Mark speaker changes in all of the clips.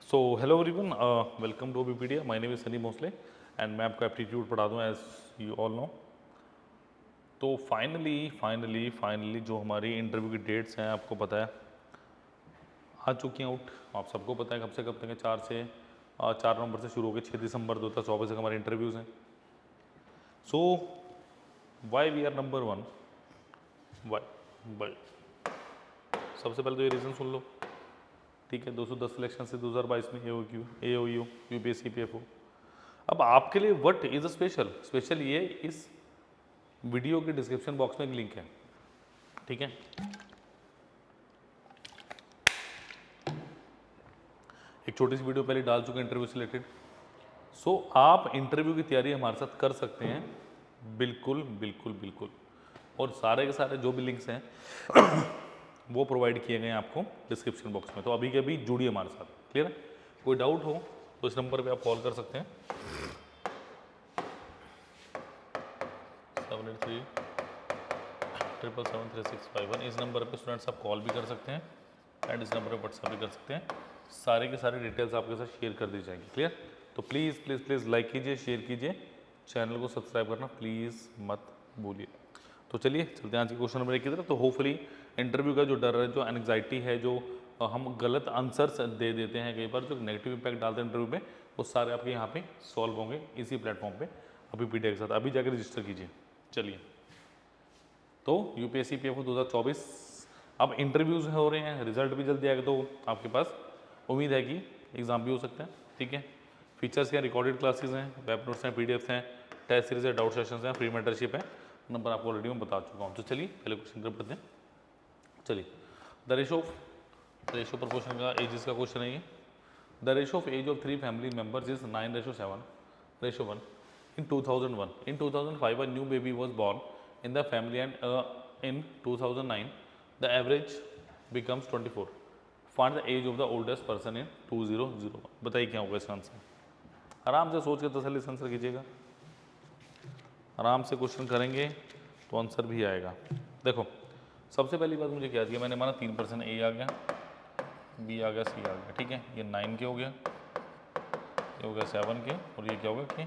Speaker 1: So hello everyone, welcome to Bpedia. My name is Sunny Bhosale and मैं आपको aptitude पढ़ा दूँ एज यू ऑल नो। तो फाइनली जो हमारी इंटरव्यू की डेट्स हैं आपको पता है आ चुकी हैं आउट। आप सबको पता है कब से कब तक है। 4 नवंबर से शुरू हो गए, 6 दिसंबर 2024 तक हमारे इंटरव्यूज़ हैं। So why we are number one, why सबसे पहले तो ये रीज़न सुन लो, ठीक है। 210 सिलेक्शन से 2022 में AOU UPSC PFO। अब आपके लिए व्हाट इज अ स्पेशल ये इस वीडियो के डिस्क्रिप्शन बॉक्स में एक लिंक है, ठीक है। एक छोटी सी वीडियो पहले डाल चुके हैं इंटरव्यू से रिलेटेड। सो आप इंटरव्यू की तैयारी हमारे साथ कर सकते हैं, बिल्कुल बिल्कुल बिल्कुल। और सारे के सारे जो भी लिंक्स हैं वो प्रोवाइड किए गए हैं आपको डिस्क्रिप्शन बॉक्स में। तो अभी के अभी जुड़िए हमारे साथ, क्लियर है। कोई डाउट हो तो इस नंबर पे आप कॉल कर सकते हैं 783777361। इस नंबर पे स्टूडेंट्स आप कॉल भी कर सकते हैं एंड इस नंबर पे व्हाट्सएप भी कर सकते हैं। सारे के सारे डिटेल्स आपके साथ शेयर कर दी जाएंगी, क्लियर। तो प्लीज़ प्लीज़ प्लीज़ लाइक कीजिए, शेयर कीजिए, चैनल को सब्सक्राइब करना प्लीज़ मत भूलिए। तो चलिए चलते हैं आज के क्वेश्चन नंबर 1 की तरफ। तो होपफुली इंटरव्यू का जो डर है, जो एंग्जाइटी है, जो हम गलत आंसर्स दे देते हैं कई बार, जो नेगेटिव इम्पैक्ट डालते हैं इंटरव्यू में, वो सारे आपके यहाँ पे सॉल्व होंगे इसी प्लेटफॉर्म पे अभी पीडीएफ के साथ। अभी जाकर रजिस्टर कीजिए। चलिए, तो यूपीएससी PFO 2024 अब इंटरव्यूज़ हो रहे हैं, रिजल्ट भी जल्दी आएगा, तो आपके पास उम्मीद है कि एग्ज़ाम भी हो सकते हैं, ठीक है। फीचर्स क्या, रिकॉर्डेड क्लासेस हैं, वेब नोट्स हैं, पीडीएफ हैं, टेस्ट सीरीज है, डाउट सेशंस हैं, फ्री मेंटरशिप है। नंबर आपको ऑलरेडी मैं बता चुका हूँ। तो चलिए पहले क्वेश्चन कर पढ़ते हैं। चलिए, द रेशो प्रपोर्शन का एजेस का क्वेश्चन है ये। The ratio of age of 3 family members is 9:7:1 in 2001. In 2005 a new baby was born in the family and in 2009 the average becomes 24. Find the age of the oldest person in 2001. बताइए क्या होगा इसका answer. आराम से सोच के तसल्ली से आंसर कीजिएगा। आराम से क्वेश्चन करेंगे तो आंसर भी आएगा। देखो, सबसे पहली बात मुझे क्या थी, मैंने माना 3% A आ गया, B आ गया, C आ गया, ठीक है। ये 9 के हो गया, ये हो गया 7 के, और ये क्या होगा कि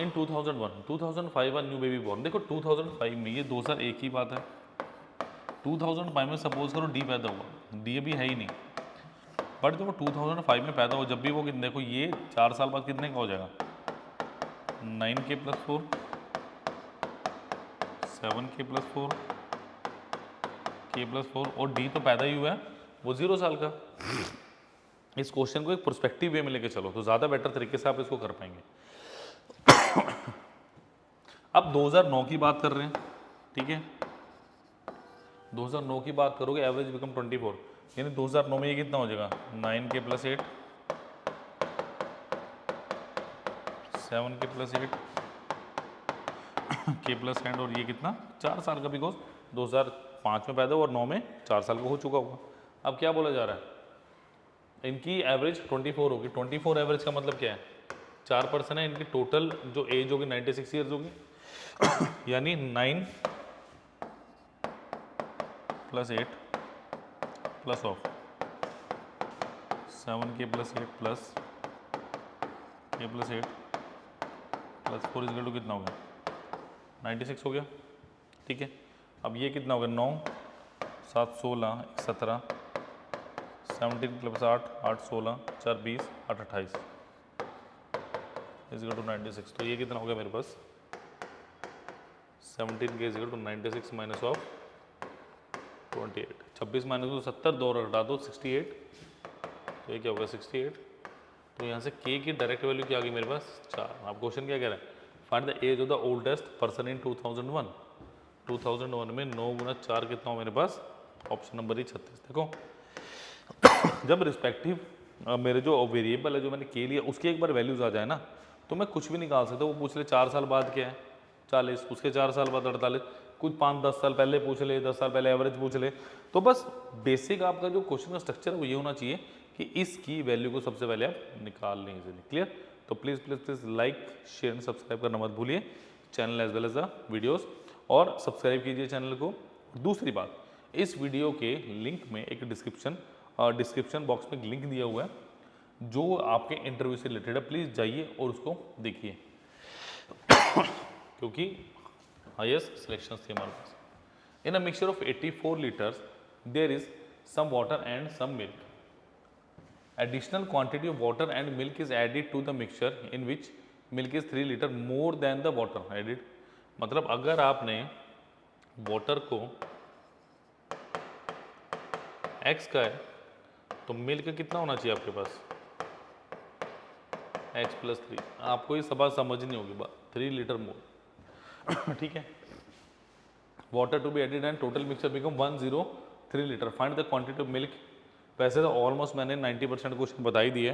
Speaker 1: इन 2005 न्यू बेबी बॉर्न। देखो 2005 में, ये 2001 की बात है। 2005 में सपोज करो D पैदा हुआ, D अभी है ही नहीं, बट जब वो 2005 में पैदा हो, जब भी वो देखो ये 4 साल बाद कितने का हो जाएगा, 9K + 4, 7K + 4, K + 4, और D तो पैदा ही हुआ है, वो 0 साल का। इस क्वेश्चन को एक प्रोस्पेक्टिव वे में लेके चलो तो ज़्यादा बेटर तरीके से आप इसको कर पाएंगे। अब 2009 की बात कर रहे हैं, ठीक है। 2009 की बात करोगे, एवरेज बिकम 24, यानी 2009 में ये कितना हो जाएगा, 9K + 8, 7K + 8, K + एंड, और ये कितना 4 साल का, बिकॉज 2005 में पैदा हुआ और 9 में 4 साल का हो चुका होगा। अब क्या बोला जा रहा है, इनकी एवरेज 24 होगी। 24 एवरेज का मतलब क्या है, 4% है, इनकी टोटल जो एज होगी 96 ईयर्स होगी, यानी 9 + 8 plus of 7K + 8 plus K + 8 plus 4 is to कितना हो गया, 96 हो गया, ठीक है। अब ये कितना हो गया, 9 7 16 17, 17 + 8 8 16 4 20 8 28 इज टू 96। तो ये कितना हो गया मेरे पास, 17K is to 96 minus of 28, 26 - 70, 2 और हटा दो 68, तो ये क्या होगा 68। तो यहाँ से K की डायरेक्ट वैल्यू क्या आ गई मेरे पास, 4। अब क्वेश्चन क्या कह रहा है, find the age of the oldest person in 2001। 2001 में 9 × 4 कितना हो मेरे पास, ऑप्शन नंबर ही 36। देखो जब रिस्पेक्टिव मेरे जो वेरिएबल है, जो मैंने K लिया, उसकी एक बार वैल्यूज आ जाए ना, तो मैं कुछ भी निकाल सकता हूँ। वो पूछ ले 4 साल बाद क्या है, 40, उसके 4 साल बाद 48, कुछ 5-10 साल पहले पूछ ले, 10 साल पहले एवरेज पूछ ले। तो बस बेसिक आपका जो क्वेश्चन का स्ट्रक्चर है वो ये होना चाहिए कि इसकी वैल्यू को सबसे पहले आप निकाल लें इजीली, क्लियर। तो please please please like share and subscribe करना मत भूलिए, channel as well as the videos, और सब्सक्राइब कीजिए चैनल को। दूसरी बात, इस वीडियो के लिंक में एक डिस्क्रिप्शन डिस्क्रिप्शन बॉक्स में लिंक दिया हुआ है जो आपके इंटरव्यू से रिलेटेड है, प्लीज़ जाइए और उसको देखिए क्योंकि हाईएस्ट सिलेक्शन थी हमारे पास। In a mixture of 84 litres there is some water and some milk. Additional quantity of water and milk is added to the mixture in which milk is 3 litre more than the water added। मतलब अगर आपने water को x का है तो milk कितना होना चाहिए आपके पास x प्लस 3। आपको ये सब समझ नहीं होगी बात, 3 लीटर मोर ठीक है। Water to be added and total mixture become 103 litre. Find the quantity of milk. वैसे तो ऑलमोस्ट मैंने 90% क्वेश्चन बता ही दिए,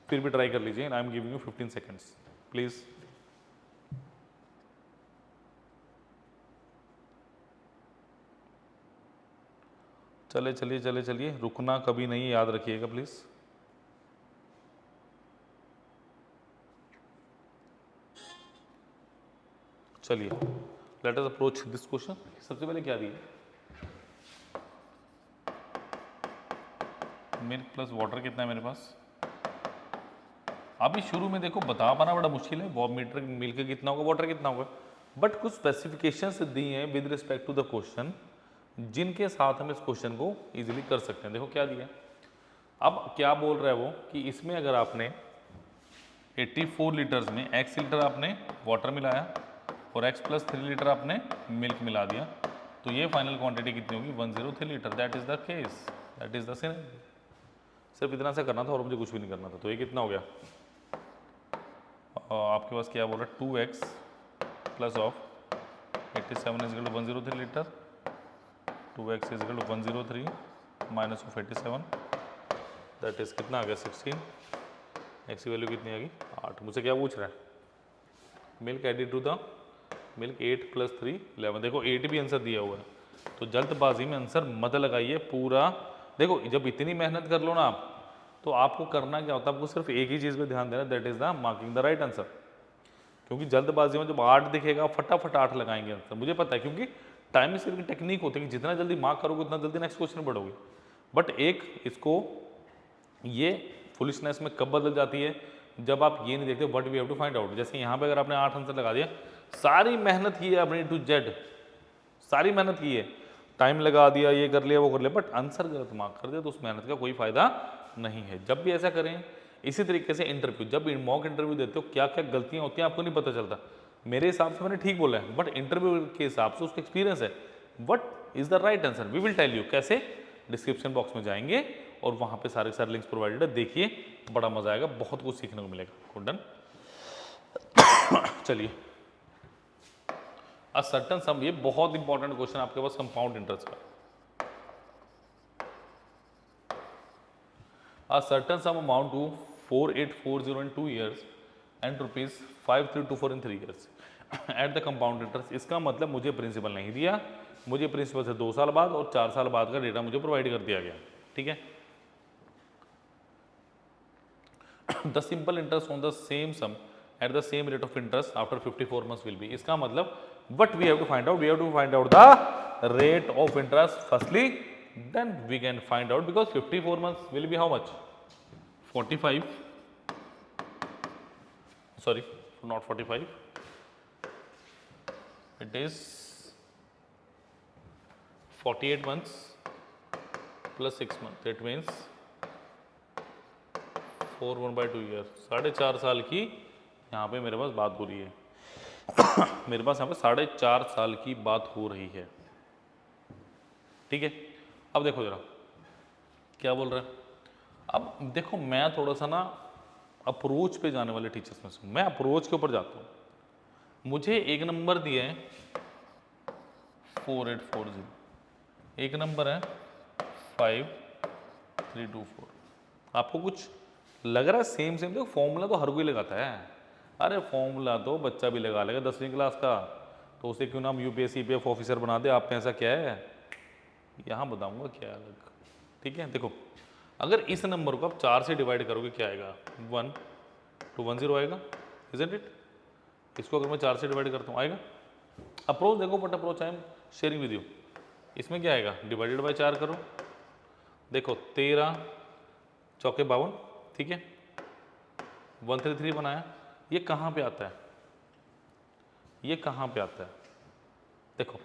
Speaker 1: फिर भी ट्राई कर लीजिए। I am giving you 15 seconds please. चले चलिए चले चलिए, रुकना कभी नहीं, याद रखिएगा प्लीज। चलिए let us approach this question. सबसे पहले क्या दिया, मिल्क प्लस वाटर कितना है मेरे पास। अभी शुरू में देखो बता पाना बड़ा मुश्किल है, मीटर मिल्क कितना होगा वाटर कितना होगा, बट कुछ स्पेसिफिकेशंस दी हैं with respect to the question जिनके साथ हम इस क्वेश्चन को इजीली कर सकते हैं। देखो क्या दिया, अब क्या बोल रहा है वो कि इसमें अगर आपने 84 लीटर्स में x लीटर आपने वाटर मिलाया और x प्लस 3 लीटर आपने मिल्क मिला दिया, तो ये फाइनल क्वांटिटी कितनी होगी 103 litre. That is the case, that is the scenario. सिर्फ इतना से करना था और मुझे कुछ भी नहीं करना था। तो ये कितना हो गया आपके पास, क्या बोल रहा है 2x plus of 87 is equal to 103 litre, 2x is equal to 103 minus of 87, that is कितना आ गया 16। x की वैल्यू कितनी आ गई 8। मुझसे क्या पूछ रहा है, milk added to the milk 8 plus 3 11। देखो 8 भी आंसर दिया हुआ है, तो जल्दबाजी में आंसर मत लगाइए पूरा। देखो जब इतनी मेहनत कर लो ना आप, तो आपको करना क्या होता है, आपको सिर्फ एक ही चीज़ पे ध्यान देना, that is the marking the right answer. क्योंकि जल्दबाजी में जब 8 दिखेगा फटाफट 8 लगाएंगे आंसर, मुझे पता है, क्योंकि टाइम सिर्फ की टेक्निक होती है कि जितना जल्दी मार्क करोगे उतना जल्दी नेक्स्ट क्वेश्चन बढ़ोगे। बट एक इसको ये फुलिशनेस में कब बदल जाती है, जब आप ये नहीं देखते what we have to find out. जैसे यहाँ पे अगर आपने 8 आंसर लगा दिया, सारी मेहनत की है अपनी टू जेड, सारी मेहनत की है, टाइम लगा दिया, ये कर लिया वो कर लिया, बट आंसर गलत मार्क कर दिया तो उस मेहनत का कोई फायदा नहीं है। जब भी ऐसा करें, इसी तरीके से इंटरव्यू, जब मॉक इंटरव्यू देते हो क्या क्या गलतियां होती हैं आपको नहीं पता चलता। मेरे हिसाब से मैंने ठीक बोला है, बट इंटरव्यू के हिसाब से उसका एक्सपीरियंस है, what is the right answer we will tell you. कैसे, डिस्क्रिप्शन बॉक्स में जाएंगे और वहां पे सारे सारे लिंक्स प्रोवाइडेड है, देखिए बड़ा मजा आएगा, बहुत कुछ सीखने को मिलेगा। डन। चलिए अ सर्टेन सम, ये बहुत इंपॉर्टेंट क्वेश्चन आपके पास कंपाउंड इंटरेस्ट का। A certain sum amount to 4840 in 2 years and rupees 5324 in 3 years at the compound interest। इसका मतलब मुझे प्रिंसिपल नहीं दिया, मुझे प्रिंसिपल से 2 साल बाद और 4 साल बाद का डेटा मुझे प्रोवाइड कर दिया गया, ठीक है। The simple interest on the same sum at the same rate of interest after 54 months will be. इसका मतलब what we have to find out, we have to find out the rate of interest firstly, then we can find out, because 54 months will be how much 45, sorry not 45, it is 48 months plus 6 months, that means 4 1/2 years। 4.5 साल की यहाँ पे मेरे पास बात हो रही है मेरे पास यहाँ पे 4.5 साल की बात हो रही है, ठीक है। अब देखो जरा क्या बोल रहा है। अब देखो मैं थोड़ा सा ना अप्रोच पे जाने वाले टीचर्स में से, मैं अप्रोच के ऊपर जाता हूँ। मुझे एक नंबर दिया है 4840, एक नंबर है 5324। आपको कुछ लग रहा है सेम सेम? देखो फॉर्मूला तो हर कोई लगाता है, अरे फॉर्मूला तो बच्चा भी लगा लेगा 10वीं क्लास का, तो उसे क्यों ना हम यूपीएससी पीएफ ऑफिसर बना दे। आप में ऐसा क्या है, यहाँ बताऊंगा क्या अलग, ठीक है। देखो अगर इस नंबर को आप 4 से डिवाइड करोगे क्या आएगा, 1 2 1 0 आएगा, इजंट इट। इसको अगर मैं 4 से डिवाइड करता हूँ आएगा। अप्रोच देखो, but approach I am sharing with you. इसमें क्या आएगा, डिवाइडेड बाय 4 करो देखो 13 चौके 52, ठीक है, 133 बनाया। ये कहाँ पे आता है, ये कहाँ पे आता है? देखो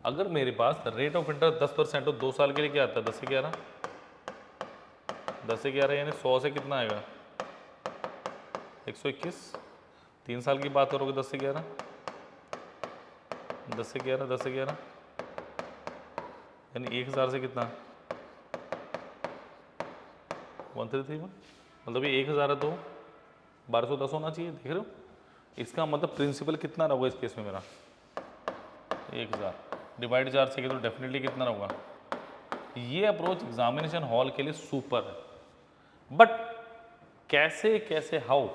Speaker 1: अगर मेरे पास रेट ऑफ इंटरेस्ट 10% हो 2 साल के लिए, क्या आता है? 10 से 11, 10 से 11 यानी 100 से कितना आएगा? 121। 3 साल की बात करोगे 10 से 11, 10 से 11, 10 से 11 यानी 1000 से कितना? 1331। मतलब ये 1000 है तो 1210 होना चाहिए, देख रहे हो? इसका मतलब प्रिंसिपल कितना रहेगा इस केस में मेरा? 1000 डिवाइड 4 से तो डेफिनेटली कितना होगा? ये अप्रोच एग्जामिनेशन हॉल के लिए सुपर है। बट कैसे कैसे हाउ?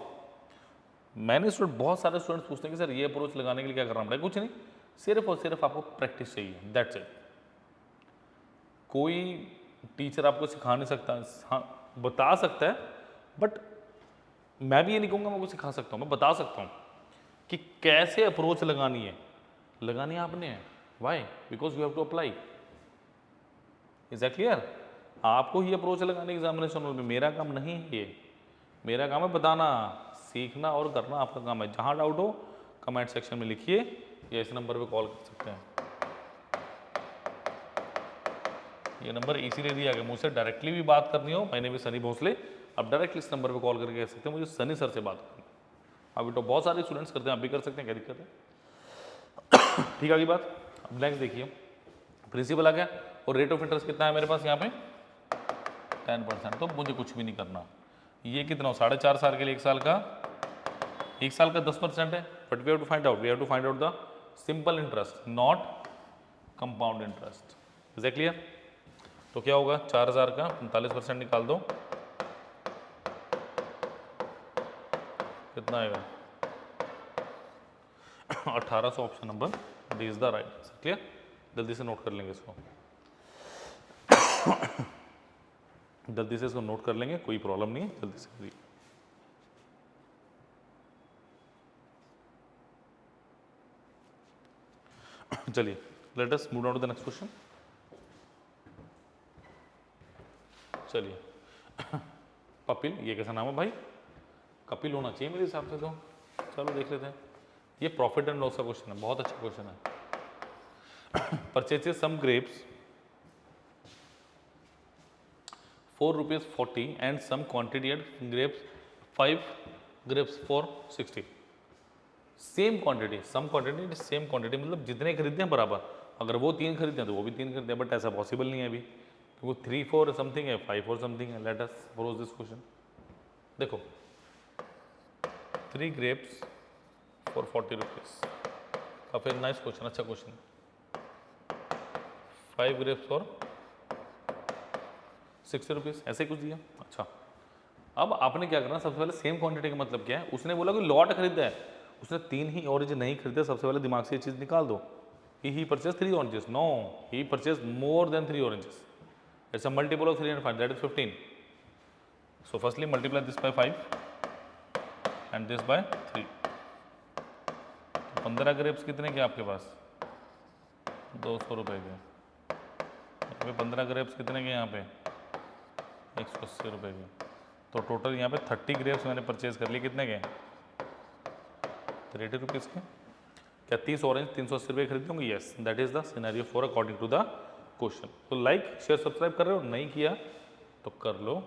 Speaker 1: मैंने बहुत सारे स्टूडेंट्स पूछते हैं कि सर ये अप्रोच लगाने के लिए क्या करना पड़ेगा? कुछ नहीं, सिर्फ और सिर्फ आपको प्रैक्टिस चाहिए, दैट्स इट। कोई टीचर आपको सिखा नहीं सकता, हाँ बता सकता है, बट मैं भी ये नहीं कहूँगा मैं आपको सिखा सकता हूँ, मैं बता सकता हूँ कि कैसे अप्रोच लगानी है। लगानी आपने है, why? Because you have to apply. Is that clear? आपको ही अप्रोच लगाने एग्जामिनेशन में, मेरा काम नहीं है ये। मेरा काम है बताना, सीखना और करना आपका काम है। जहाँ डाउट हो कमेंट सेक्शन में लिखिए या इस नंबर पे कॉल कर सकते हैं। ये नंबर इसीलिए दिया गया, मुझसे डायरेक्टली भी बात करनी हो, मैंने भी सनी भोसले, आप डायरेक्टली इस नंबर पे कॉल करके कह सकते हैं मुझे सनी सर से बात करनी। अभी तो बहुत सारे स्टूडेंट्स करते हैं, आप भी कर सकते हैं, क्या दिक्कत है? ठीक है, अगली बात। अब नेक्स्ट देखिए, प्रिंसिपल आ गया और रेट ऑफ इंटरेस्ट कितना है मेरे पास यहाँ पे? 10%। तो मुझे कुछ भी नहीं करना। ये कितना हो? 4.5 साल के लिए, एक साल का 10% है। But we have to find out the simple interest, not compound interest. Is that clear? तो क्या होगा? 4000 का 45% निकाल दो, कितना आएगा? 1800। Option number D is the right answer. Clear? जल्दी से नोट कर लेंगे इसको, जल्दी से इसको नोट कर लेंगे, कोई प्रॉब्लम नहीं है, जल्दी से करिए। चलिए, let us move on to the next question. चलिए, कपिल, ये कैसा नाम है भाई? कपिल होना चाहिए मेरे हिसाब से तो। चलो देख लेते हैं। ये प्रॉफिट एंड लॉस का क्वेश्चन है, बहुत अच्छा क्वेश्चन है। Purchases some grapes ₹4.40 and some quantity at grapes 5 grapes for 60। Same quantity, some quantity same quantity, मतलब जितने खरीदते हैं बराबर। अगर वो 3 खरीदते हैं तो वो भी 3 खरीदते हैं, बट ऐसा पॉसिबल नहीं है अभी, वो 3 4 समथिंग है, 5 4 समथिंग है। Let us approach this question. देखो 3 ग्रेप्स फॉर ₹40, काफी नाइस क्वेश्चन, अच्छा क्वेश्चन। 5 ग्रेप्स फॉर ₹60, ऐसे कुछ दिया। अच्छा, अब आपने क्या करना, सबसे पहले सेम क्वांटिटी का मतलब क्या है? उसने बोला कि लॉट खरीदा है, उसने 3 ही ऑरेंज नहीं खरीदे। सबसे पहले दिमाग से ये चीज निकाल दो, he purchase 3 oranges, no, he purchase more than 3 oranges, it's a multiple of 3 and 5, that is 15. So firstly multiply this by 5 and this by 3. 15 grapes कितने के आपके पास? 200 रुपए के। यहाँ पे 15 ग्रेप्स कितने के? यहाँ पे 180 रुपए के। तो टोटल यहाँ पे 30 ग्रेप्स मैंने परचेज कर लिए, कितने के? 30 रुपीज़ के। क्या 30 ऑरेंज 380 रुपये खरीदते होंगे? Yes, that is the scenario for according to the question. तो लाइक शेयर सब्सक्राइब कर रहे हो, नहीं किया तो कर लो,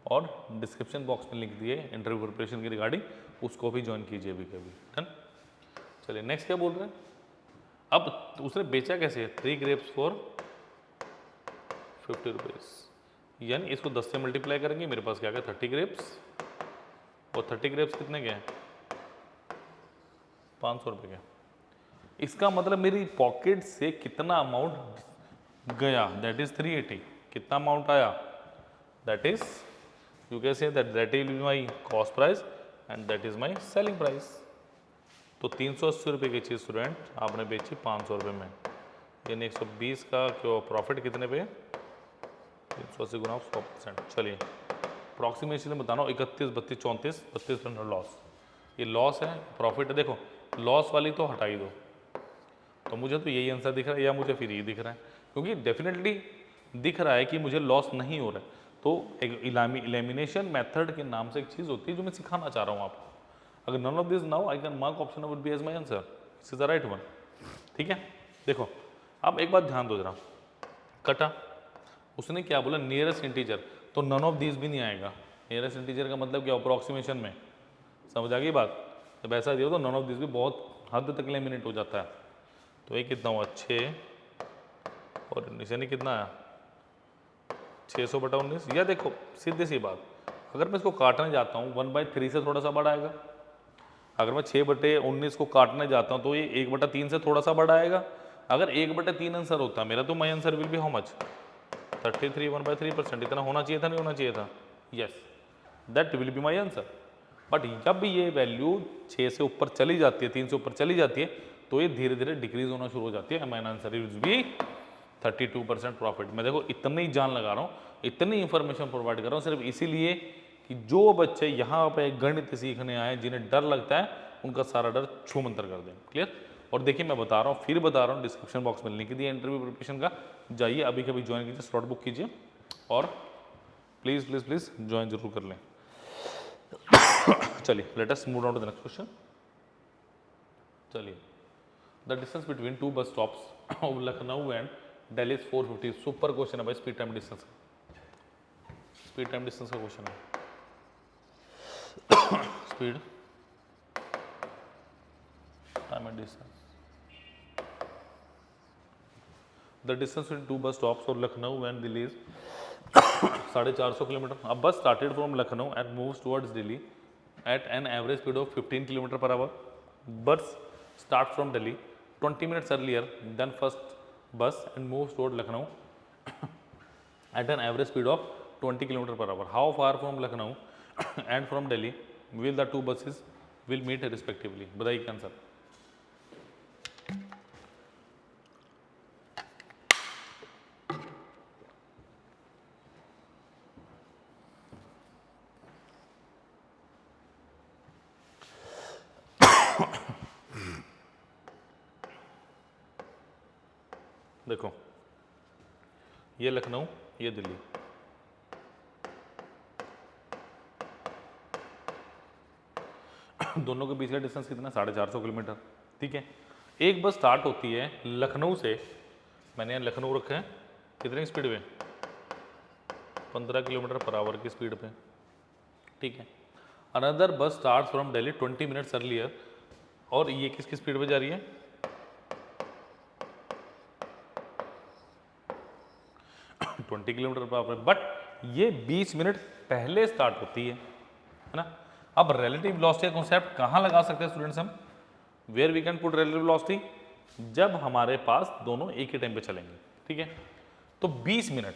Speaker 1: और डिस्क्रिप्शन बॉक्स में लिंक दिए इंटरव्यू प्रिपरेशन की रिगार्डिंग, उसको भी ज्वाइन कीजिए अभी कभी। डन? चलिए नेक्स्ट क्या बोल रहे हैं? अब उसने बेचा कैसे? 3 ग्रेप्स फॉर 50 रुपीज़, यानी इसको 10 से मल्टीप्लाई करेंगे, मेरे पास क्या गया? 30 ग्रेप्स, और 30 ग्रेप्स कितने के हैं? 500 रुपये के। इसका मतलब मेरी पॉकेट से कितना अमाउंट गया? That is 380। कितना अमाउंट आया? That is, you can say that is my cost price and that is my selling price. तो 380 रुपये की चीज़ स्टूडेंट आपने बेची 500 रुपये में, यानी 120 का क्यों प्रॉफिट कितने पे? 380 गुना 100%। चलिए अप्रॉक्सीमेशन में बताना, 31 32 34 32% लॉस, ये लॉस है, प्रॉफिट है। देखो लॉस वाली तो हटा ही दो, तो मुझे तो यही आंसर दिख रहा है, या मुझे फिर ये दिख रहा है, क्योंकि डेफिनेटली दिख रहा है कि मुझे लॉस नहीं हो रहा है। तो एक इलेमिनेशन मेथड के नाम से एक चीज़ होती है जो मैं सिखाना चाह रहा हूँ आपको। अगर none of this now I can mark option would be as my answer, this is the right one. ठीक है, देखो अब एक बात ध्यान दो जरा, कटा उसने क्या बोला, नियरेस्ट इंटीजर, तो नन ऑफ दिस भी नहीं आएगा। नियरेस्ट इंटीजर का मतलब क्या, अप्रोक्सीमेशन में, समझ आ गई बात। जब ऐसा दिया तो नन ऑफ दिस भी बहुत हद तक एलिमिनेट हो जाता है। तो ये कितना हुआ 6 और निशानी कितना आया 600/19। या देखो सीधी सी बात, अगर मैं इसको काटने जाता हूँ 1/3 से थोड़ा सा बड़ा आएगा। अगर मैं 6/19 को काटने जाता हूँ तो ये 1/3 से थोड़ा सा बड़ा आएगा। अगर 1/3 आंसर होता मेरा तो my answer will be how much 33, 1/3%। इतना होना चाहिए था, नहीं होना चाहिए था? Yes, that will be my answer. But जब ये वैल्यू 6 से ऊपर चली जाती है, 3 से ऊपर चली जाती है, तो ये धीरे धीरे डिक्रीज होना शुरू हो जाती है। My answer will be 32% profit. मैं देखो इतनी ही जान लगा रहा हूँ, इतनी इंफॉर्मेशन प्रोवाइड कर रहा हूँ सिर्फ इसीलिए कि जो बच्चे यहाँ पे गणित सीखने आए जिन्हें डर लगता है उनका सारा डर छू मंतर कर दें। क्लियर? और देखिए मैं बता रहा हूँ, फिर बता रहा हूँ, डिस्क्रिप्शन बॉक्स में लिंक दिया इंटरव्यू प्रिपरेशन का, जाइए अभी कभी ज्वाइन कीजिए, स्लॉट बुक कीजिए और प्लीज़ प्लीज़ प्लीज़ ज्वाइन जरूर कर लें। चलिए let us move on to the next question. चलिए, the distance between 2 bus stops of Lucknow and Delhi is 450। Super question है भाई, speed time distance, speed time distance का क्वेश्चन है। Speed time and distance, the distance between 2 bus stops of Lucknow and Delhi is 450 kilometre. अब bus started from Lucknow and moves towards Delhi at an average speed of 15 km/h. Bus start from Delhi 20 minutes earlier than first bus and moves toward Lucknow at an average speed of 20 km/h. How far from Lucknow and from Delhi will the two buses will meet respectively? बताइए क्या answer. देखो ये लखनऊ, ये दिल्ली, दोनों के बीच का distance कितना, 450 kilometre. ठीक है, एक बस स्टार्ट होती है लखनऊ से, मैंने यहाँ लखनऊ रखा है, कितनी स्पीड पे, 15 km/h की स्पीड पे। ठीक है, अनदर बस start from Delhi 20 minutes earlier, और ये किसकी स्पीड पे जा रही है, 20 km/h, बट ये 20 मिनट पहले स्टार्ट होती है ना। अब रिलेटिव वेलोसिटी का कॉन्सेप्ट कहाँ लगा सकते हैं स्टूडेंट्स हम, where we can put relative velocity, जब हमारे पास दोनों एक ही टाइम पे चलेंगे। ठीक है, तो 20 मिनट,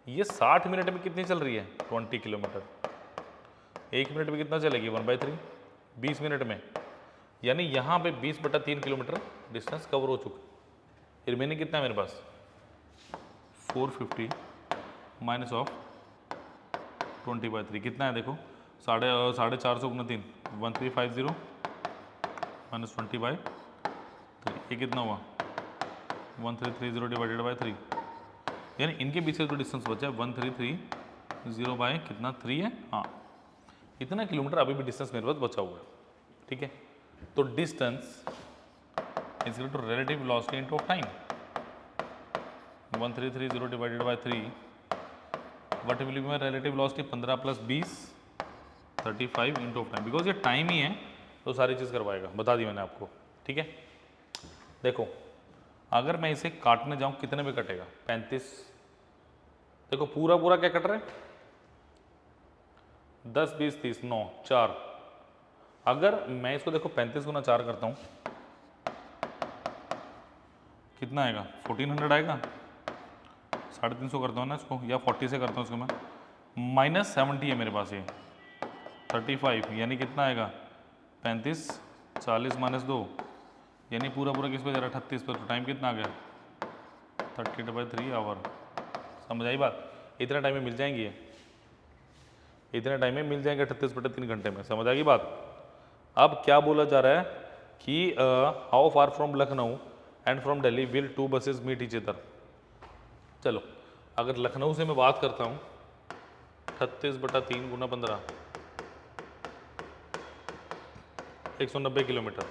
Speaker 1: ये 60 मिनट में कितनी चल रही है, 20 किलोमीटर, 1 मिनट में कितना चलेगी, 1/3, 20 मिनट में, यानी यहाँ पे 20/3 किलोमीटर डिस्टेंस कवर हो चुका है। रिमेनिंग कितना है मेरे पास, 450 माइनस ऑफ 20/3 कितना है, देखो 450 गुना 3, 1350 माइनस 20/3, ये कितना हुआ 1330 डिवाइडेड बाई 3, यानी इनके बीच से जो डिस्टेंस बचा है 1330 बाय कितना 3 है, हाँ इतना किलोमीटर अभी भी डिस्टेंस मेरे पास बचा हुआ है। ठीक है, तो distance is equal to relative velocity into time, 1330 divided by 3, what will be my relative velocity, 15 + 20 35 into time, because ये टाइम ही है तो सारी चीज़ करवाएगा, बता दी मैंने आपको। ठीक है, देखो अगर मैं इसे काटने जाऊं कितने में कटेगा, 35, देखो पूरा पूरा क्या कट रहा है, 10 20 30 9 4, अगर मैं इसको देखो 35 गुना 4 करता हूं कितना आएगा, 1400 आएगा, 350 करता हूँ ना इसको, या 40 से करता हूँ इसको मैं, -70 है मेरे पास ये 35, यानी कितना आएगा 35, 40 - 2, यानी पूरा पूरा किस पे जा रहा है, 38 पे, तो टाइम कितना आ गया 30/3 आवर। समझ आई बात, इतना टाइम में मिल जाएंगी ये, इतने टाइम में मिल जाएंगे 38/3 घंटे में। समझ आ गई बात। अब क्या बोला जा रहा है कि how far from Lucknow and from Delhi will 2 buses meet each other. चलो अगर लखनऊ से मैं बात करता हूँ 38/3 गुना 15 190 किलोमीटर।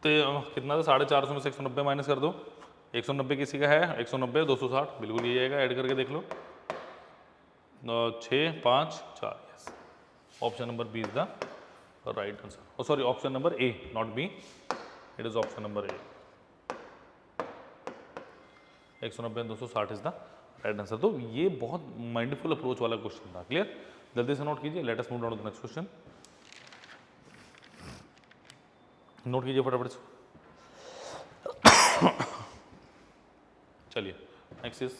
Speaker 1: तो कितना था 450 में से 190 माइनस कर दो। 190 किसी का है 190 260 बिल्कुल यही आएगा, ऐड करके देख लो 6 5 4 yes option number B is the right answer. Sorry option number A not B, it is option number A. 190 260 is the right answer. तो ये बहुत माइंडफुल अप्रोच वाला क्वेश्चन था। क्लियर, जल्दी से नोट कीजिए। Let us move down to the next question. Note कीजिए फटाफट से। चलिए next is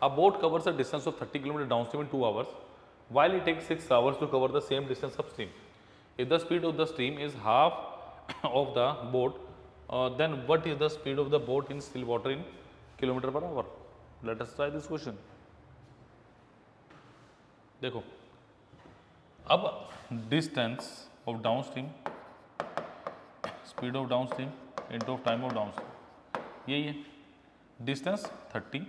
Speaker 1: a boat covers a distance of 30 km downstream in 2 hours while it takes 6 hours to cover the same distance upstream. If the speed of the stream is half of the boat, then what is the speed of the boat in still water in kilometer per hour? Let us try this question. देखो अब distance of downstream, speed of downstream into time of downstream, यही है। Distance 30,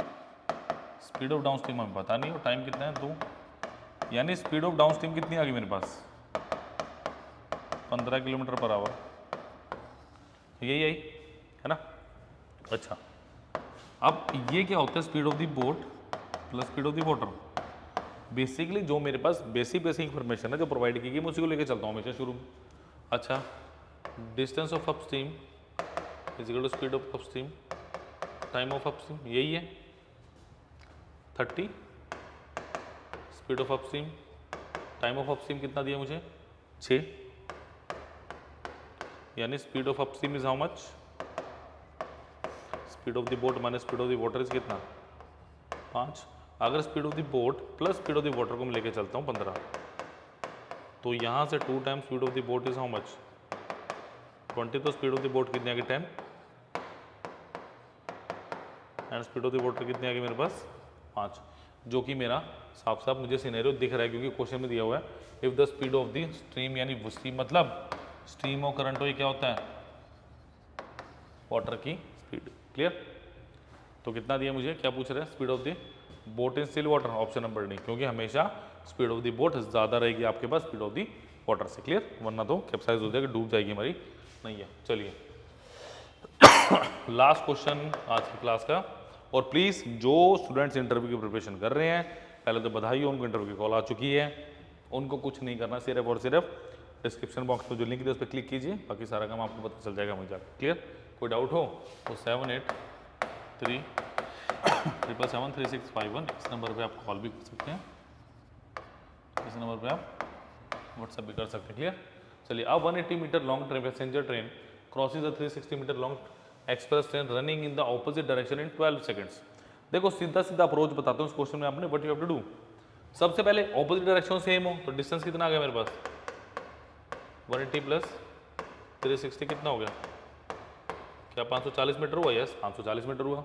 Speaker 1: speed of downstream हमें पता नहीं और time कितना है 2, यानी स्पीड ऑफ डाउनस्ट्रीम कितनी आ गई मेरे पास 15 किलोमीटर पर आवर, यही है ना। अच्छा अब ये क्या होता है speed of the boat plus speed of the water. Basically जो मेरे पास बेसिक इंफॉर्मेशन है जो प्रोवाइड की गई मैं उसी को लेकर चलता हूँ हमेशा शुरू में। अच्छा distance of upstream is equal to speed of upstream time of upstream, यही है 30, speed of upstream time of upstream कितना दिया मुझे 6, यानी speed of upstream is how much, speed of the boat minus speed of the water is कितना 5। अगर speed of the boat plus speed of the water को मैं लेके चलता हूँ 15, तो यहाँ से 2 times speed of the boat is how much 20, तो स्पीड ऑफ द बोट कितनी आ गई 10 and speed of the water कितनी आ गई मेरे पास 5, जो कि मेरा साफ साफ मुझे सिनेरियो दिख रहा है क्योंकि क्वेश्चन में दिया हुआ है if the speed of the stream, यानी स्ट्रीम मतलब स्ट्रीम ऑफ करंट हो, ये क्या होता है वाटर की स्पीड। क्लियर, तो कितना दिया मुझे, क्या पूछ रहे हैं speed of the boat in still water, option number D, क्योंकि हमेशा स्पीड ऑफ द बोट ज़्यादा रहेगी आपके पास स्पीड ऑफ द वाटर से। क्लियर, वरना तो कैप्साइज हो जाएगी डूब जाएगी हमारी नहीं है। चलिए लास्ट क्वेश्चन आज की क्लास का, और प्लीज़ जो स्टूडेंट्स इंटरव्यू की प्रिपरेशन कर रहे हैं पहले तो बधाई हो, उनको इंटरव्यू की कॉल आ चुकी है, उनको कुछ नहीं करना, सिर्फ और सिर्फ डिस्क्रिप्शन बॉक्स में जो लिंक है उस पर क्लिक कीजिए, बाकी सारा काम आपको पता चल जाएगा मुझे। क्लियर, कोई डाउट हो तो 7837736651 इस नंबर पे आप कॉल भी कर सकते हैं, इस नंबर पे आप व्हाट्सएप भी कर सकते हैं। क्लियर, चलिए अब 180 metre long train passenger train crosses the 360 metre long express train running in the opposite direction in 12 seconds. देखो सीधा सीधा अप्रोच बताता हूँ इस क्वेश्चन में आपने what you have to do. सबसे पहले ऑपोजिट डायरेक्शन सेम हो तो डिस्टेंस कितना आ गया मेरे पास 180 प्लस 360 कितना हो गया, क्या 540 मीटर हुआ, यस 540 मीटर हुआ,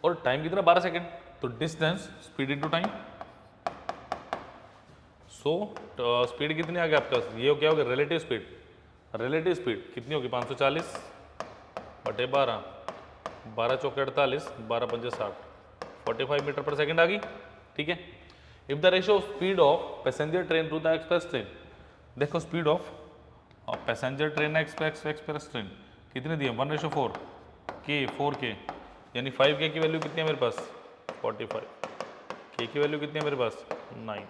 Speaker 1: और टाइम कितना 12 सेकंड, तो distance speed into time, so speed कितनी आ गया आपके पास, ये क्या हो गया रिलेटिव स्पीड, रिलेटिव स्पीड कितनी होगी 540 बटे 12, 12 चौके 48, 12 पंजे 60, 45 मीटर पर सेकंड आ गई। ठीक है, if the ratio of speed of passenger train to the express train, देखो speed of passenger train express train कितनी दी है 1:4 के 4K, यानी 5K की वैल्यू कितनी है मेरे पास 45, K की वैल्यू कितनी है मेरे पास 9,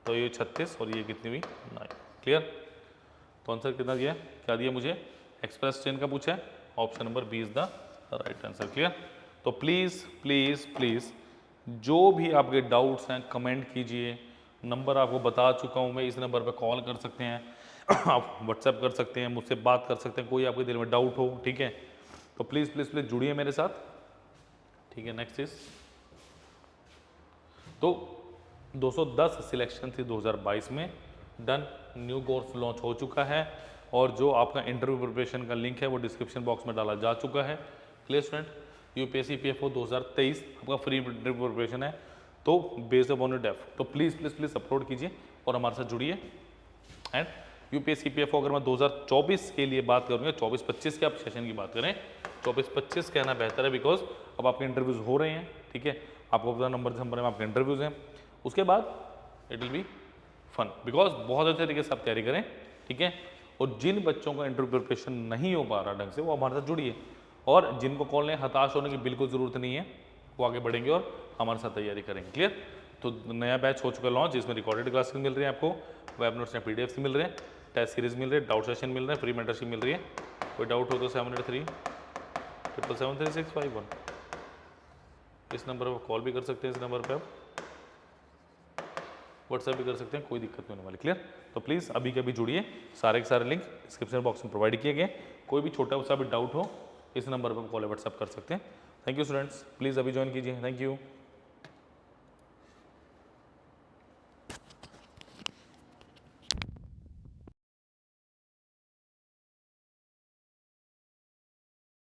Speaker 1: तो ये 36 और ये कितनी हुई 9। क्लियर, तो आंसर कितना दिया, क्या दिया मुझे एक्सप्रेस ट्रेन का पूछा है, option number B is the right answer. Clear, तो प्लीज़ प्लीज़ प्लीज़ जो भी आपके डाउट्स हैं कमेंट कीजिए, नंबर आपको बता चुका हूँ मैं, इस नंबर पे कॉल कर सकते हैं आप व्हाट्सएप कर सकते हैं, मुझसे बात कर सकते हैं, कोई आपके दिल में डाउट हो। ठीक है, तो प्लीज़ प्लीज़ प्लीज़ जुड़िए मेरे साथ। ठीक है, नेक्स्ट इज तो 210 सिलेक्शन थी 2022 में डन, न्यू कोर्स लॉन्च हो चुका है और जो आपका इंटरव्यू प्रिपरेशन का लिंक है वो डिस्क्रिप्शन बॉक्स में डाला जा चुका है। क्लियर स्टूडेंट, यूपीएससी पीएफओ 2023 आपका फ्री इंटरव्यू प्रिपरेशन है, तो बेस्ड अपॉन योर डेफ, तो प्लीज़ प्लीज़ प्लीज़ अपलोड कीजिए और हमारे साथ जुड़िए एंड यूपीएससी पीएफओ अगर मैं 2024 के लिए बात करूँगा, 24-25 के आप सेशन की बात करें, 24-25 कहना बेहतर है, बिकॉज अब आपके इंटरव्यूज़ हो रहे हैं, ठीक है, आपको पता नंबर दिसंबर में आपके इंटरव्यूज़ हैं, उसके बाद it will be fun, because बहुत अच्छे तरीके से आप तैयारी करें, ठीक है। और जिन बच्चों का इंटरव्यू प्रिपरेशन नहीं हो पा रहा ढंग से, वो हमारे साथ जुड़िए, और जिनको कॉल लें, हताश होने की बिल्कुल ज़रूरत नहीं है, वो आगे बढ़ेंगे और हमारे साथ तैयारी करेंगे। क्लियर? तो नया बैच हो चुका है लॉन्च, जिसमें रिकॉर्डेड क्लासेस मिल रही है आपको, वेब नोट्स या पीडीएफ मिल रहे हैं, टेस्ट सीरीज मिल रही है, डाउट सेशन मिल रहे हैं, फ्री मेंटरशिप मिल रही है। कोई डाउट हो तो 783-777-3651 इस नंबर पर कॉल भी कर सकते हैं, इस नंबर पर आप व्हाट्सएप भी कर सकते हैं, कोई दिक्कत नहीं होने वाली। क्लियर? तो प्लीज़ अभी के अभी जुड़िए, सारे के सारे लिंक डिस्क्रिप्शन बॉक्स में प्रोवाइड किए गए। कोई भी छोटा सा भी डाउट हो, इस नंबर पर कॉल व्हाट्सएप कर सकते हैं। थैंक यू स्टूडेंट्स, प्लीज़ अभी ज्वाइन कीजिए। Thank you.